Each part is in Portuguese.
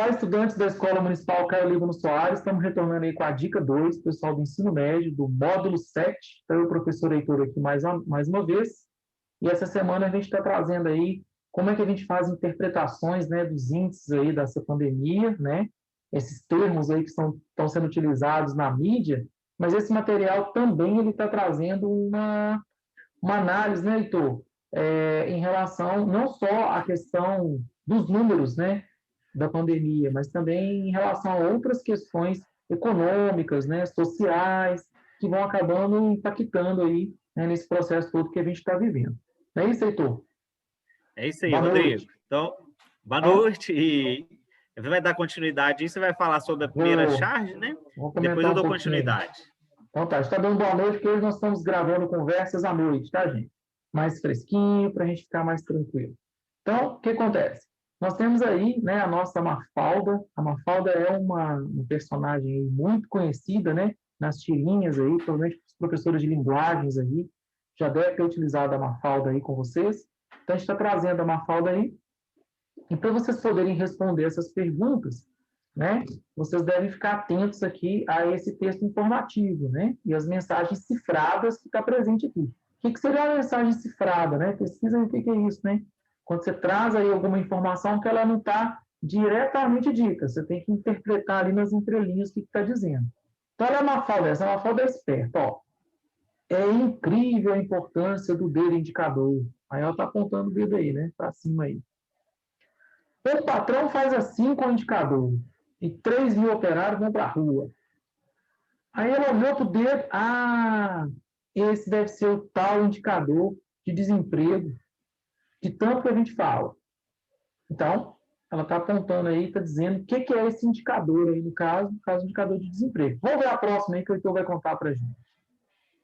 Olá, estudantes da Escola Municipal Caio Líbano Soares, estamos retornando aí com a dica 2, pessoal do ensino médio, do módulo 7. Então, o professor Heitor aqui mais uma vez. E essa semana a gente está trazendo aí como é que a gente faz interpretações, né, dos índices aí dessa pandemia, né? Esses termos aí que estão sendo utilizados na mídia, mas esse material também ele está trazendo uma análise, né, Heitor, em relação não só à questão dos números, né, da pandemia, mas também em relação a outras questões econômicas, né, sociais, que vão acabando impactando aí, né, nesse processo todo que a gente está vivendo. Não é isso, Heitor? É isso aí, Boa Rodrigo. noite. Então, boa Então, noite. E você vai dar continuidade aí, você vai falar sobre a primeira charge, né? vou E depois comentar eu um dou pouquinho aí. continuidade. Então tá, está dando boa noite, porque hoje nós estamos gravando conversas à noite, tá, gente? Mais fresquinho, para a gente ficar mais tranquilo. Então, o que acontece? Nós temos aí, né, a nossa Mafalda. A Mafalda é uma personagem aí muito conhecida, né, nas tirinhas aí, provavelmente os professores de linguagens aí já devem ter utilizado a Mafalda aí com vocês. Então, a gente está trazendo a Mafalda aí. E para vocês poderem responder essas perguntas, né, vocês devem ficar atentos aqui a esse texto informativo, né, e as mensagens cifradas que está presente aqui. O que seria uma mensagem cifrada, né? Pesquisa o que é isso, né? Quando você traz aí alguma informação que ela não está diretamente dita, você tem que interpretar ali nas entrelinhas o que está dizendo. Então, ela é uma falda, essa é uma falda esperta, ó. É incrível a importância do dedo indicador. Aí ela está apontando o dedo aí, né? Para cima aí. O patrão faz assim com o indicador. E 3.000 operários vão para a rua. Aí ela olhou para o dedo. Ah, esse deve ser o tal indicador de desemprego, de tanto que a gente fala. Então, ela está apontando aí, está dizendo o que é esse indicador aí, no caso, indicador de desemprego. Vamos ver a próxima aí que o Heitor vai contar para a gente.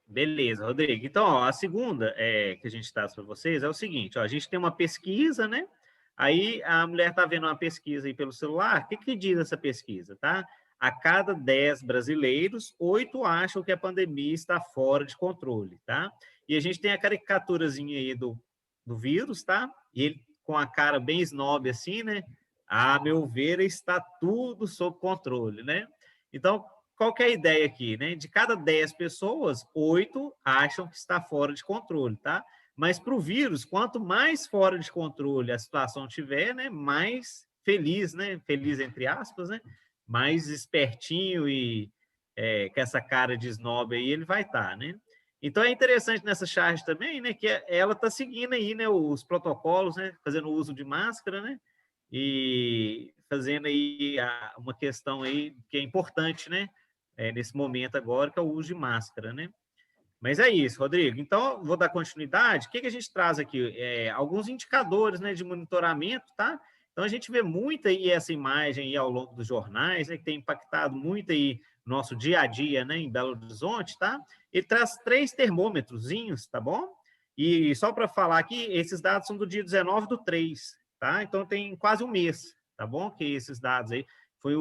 Beleza, Rodrigo. Então, ó, a segunda que a gente traz para vocês é o seguinte, ó, a gente tem uma pesquisa, né? Aí a mulher está vendo uma pesquisa aí pelo celular. O que diz essa pesquisa, tá? A cada 10 brasileiros, 8 acham que a pandemia está fora de controle, tá? E a gente tem a caricaturazinha aí do vírus, tá? E ele com a cara bem snob assim, né? A meu ver, está tudo sob controle, né? Então, qual que é a ideia aqui, né? De cada 10 pessoas, 8 acham que está fora de controle, tá? Mas para o vírus, quanto mais fora de controle a situação tiver, né, mais feliz, né? Feliz entre aspas, né? Mais espertinho e com essa cara de snob aí ele vai estar, né? Então é interessante nessa charge também, né, que ela está seguindo aí, né, os protocolos, né, fazendo uso de máscara, né, e fazendo aí uma questão aí que é importante, né, nesse momento agora, que é o uso de máscara, né? Mas é isso, Rodrigo. Então, vou dar continuidade. O que a gente traz aqui? Alguns indicadores, né, de monitoramento, tá? Então, a gente vê muito aí essa imagem aí ao longo dos jornais, né, que tem impactado muito aí nosso dia a dia, né, em Belo Horizonte, tá? Ele traz 3 termômetrozinhos, tá bom? E só para falar aqui, esses dados são do dia 19/3, tá? Então, tem quase um mês, tá bom? Que esses dados aí foi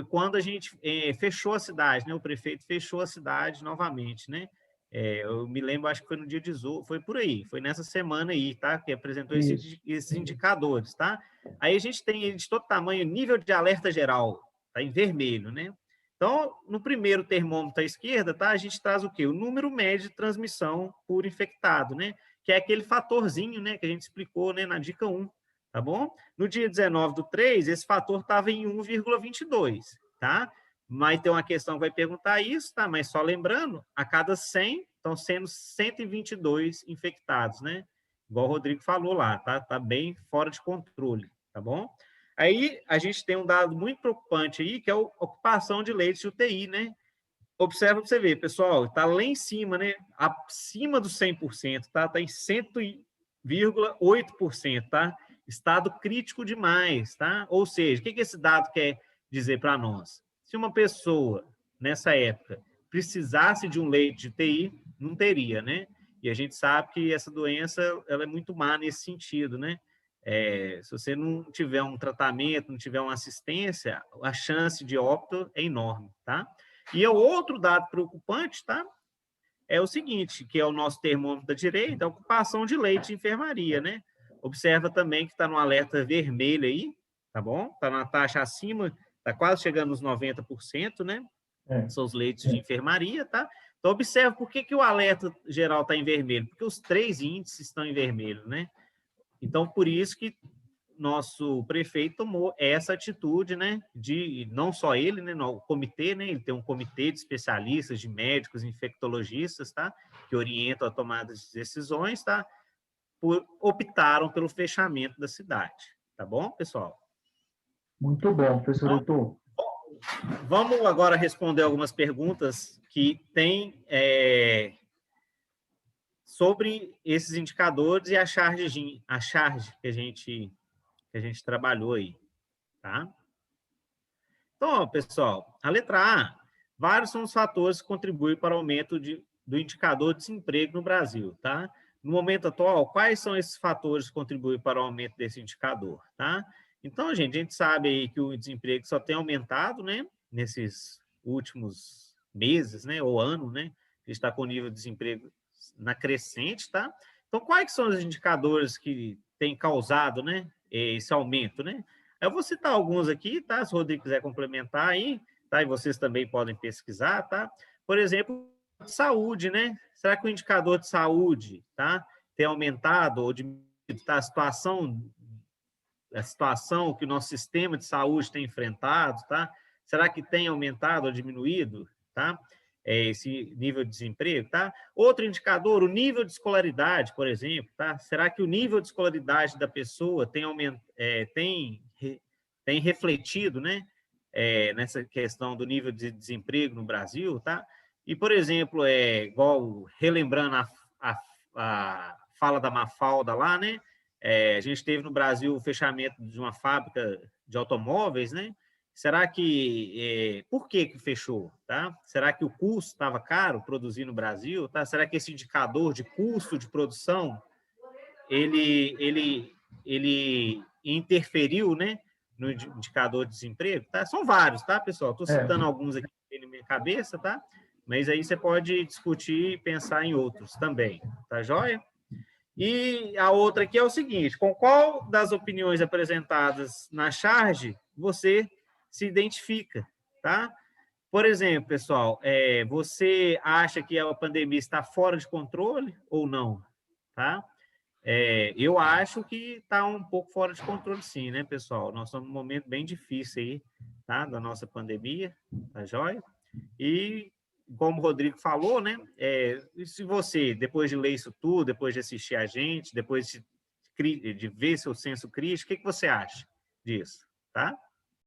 quando a gente fechou a cidade, né? O prefeito fechou a cidade novamente, né? Eu me lembro, acho que foi no dia 18, foi por aí, foi nessa semana aí, tá? Que apresentou esses indicadores, tá? Aí a gente tem de todo tamanho, nível de alerta geral, tá em vermelho, né? Então, no primeiro termômetro à esquerda, tá? A gente traz o quê? O número médio de transmissão por infectado, né? Que é aquele fatorzinho, né? Que a gente explicou, né? Na dica 1, tá bom? No dia 19/3, esse fator estava em 1,22, tá? Mas tem uma questão que vai perguntar isso, tá? Mas só lembrando, a cada 100 estão sendo 122 infectados, né? Igual o Rodrigo falou lá, tá? Tá bem fora de controle, tá bom? Aí a gente tem um dado muito preocupante aí, que é a ocupação de leitos de UTI, né? Observa para você ver, pessoal, está lá em cima, né? Acima dos 100%, tá? Está em 100,8%, tá? Estado crítico demais, tá? Ou seja, o que esse dado quer dizer para nós? Se uma pessoa, nessa época, precisasse de um leito de UTI, não teria, né? E a gente sabe que essa doença ela é muito má nesse sentido, né? Se você não tiver um tratamento, não tiver uma assistência, a chance de óbito é enorme, tá? E o outro dado preocupante, tá? É o seguinte, que é o nosso termômetro da direita, a ocupação de leite de enfermaria, né? Observa também que está no alerta vermelho aí, tá bom? Está na taxa acima, está quase chegando nos 90%, né? São os leitos de enfermaria, tá? Então, observe por que o alerta geral está em vermelho, porque os 3 índices estão em vermelho, né? Então, por isso que nosso prefeito tomou essa atitude, né, de não só ele, né, o comitê, né, ele tem um comitê de especialistas, de médicos, infectologistas, tá, que orientam a tomada de decisões, tá, optaram pelo fechamento da cidade, tá bom, pessoal? Muito bom, professor Heitor. Vamos agora responder algumas perguntas que tem sobre esses indicadores e a charge que a gente trabalhou aí, tá? Então, pessoal, a letra A, vários são os fatores que contribuem para o aumento do indicador de desemprego no Brasil, tá? No momento atual, quais são esses fatores que contribuem para o aumento desse indicador, tá? Então, a gente sabe aí que o desemprego só tem aumentado, né, nesses últimos meses, né, ou ano, né? A gente está com o nível de desemprego na crescente, tá? Então, quais são os indicadores que têm causado, né, esse aumento, né? Eu vou citar alguns aqui, tá? Se o Rodrigo quiser complementar aí, tá? E vocês também podem pesquisar, tá? Por exemplo, saúde, né? Será que o indicador de saúde, tá? Tem aumentado ou diminuído, tá? A situação que o nosso sistema de saúde tem enfrentado, tá? Será que tem aumentado ou diminuído, tá? Esse nível de desemprego, tá? Outro indicador, o nível de escolaridade, por exemplo, tá? Será que o nível de escolaridade da pessoa tem refletido, né? Nessa questão do nível de desemprego no Brasil, tá? E, por exemplo, igual relembrando a fala da Mafalda lá, né? A gente teve no Brasil o fechamento de uma fábrica de automóveis, né? Será que por que fechou, tá? Será que o custo estava caro produzir no Brasil, tá? Será que esse indicador de custo de produção ele interferiu, né, no indicador de desemprego, tá? São vários, tá, pessoal? Estou citando alguns aqui na minha cabeça, tá? Mas aí você pode discutir e pensar em outros também, tá joia? E a outra aqui é o seguinte: com qual das opiniões apresentadas na charge você se identifica, tá? Por exemplo, pessoal, você acha que a pandemia está fora de controle ou não, tá? Eu acho que está um pouco fora de controle, sim, né, pessoal? Nós estamos num momento bem difícil aí, tá? Da nossa pandemia, tá joia? E, como o Rodrigo falou, né? Se você, depois de ler isso tudo, depois de assistir a gente, depois de ver seu senso crítico, o que você acha disso, tá?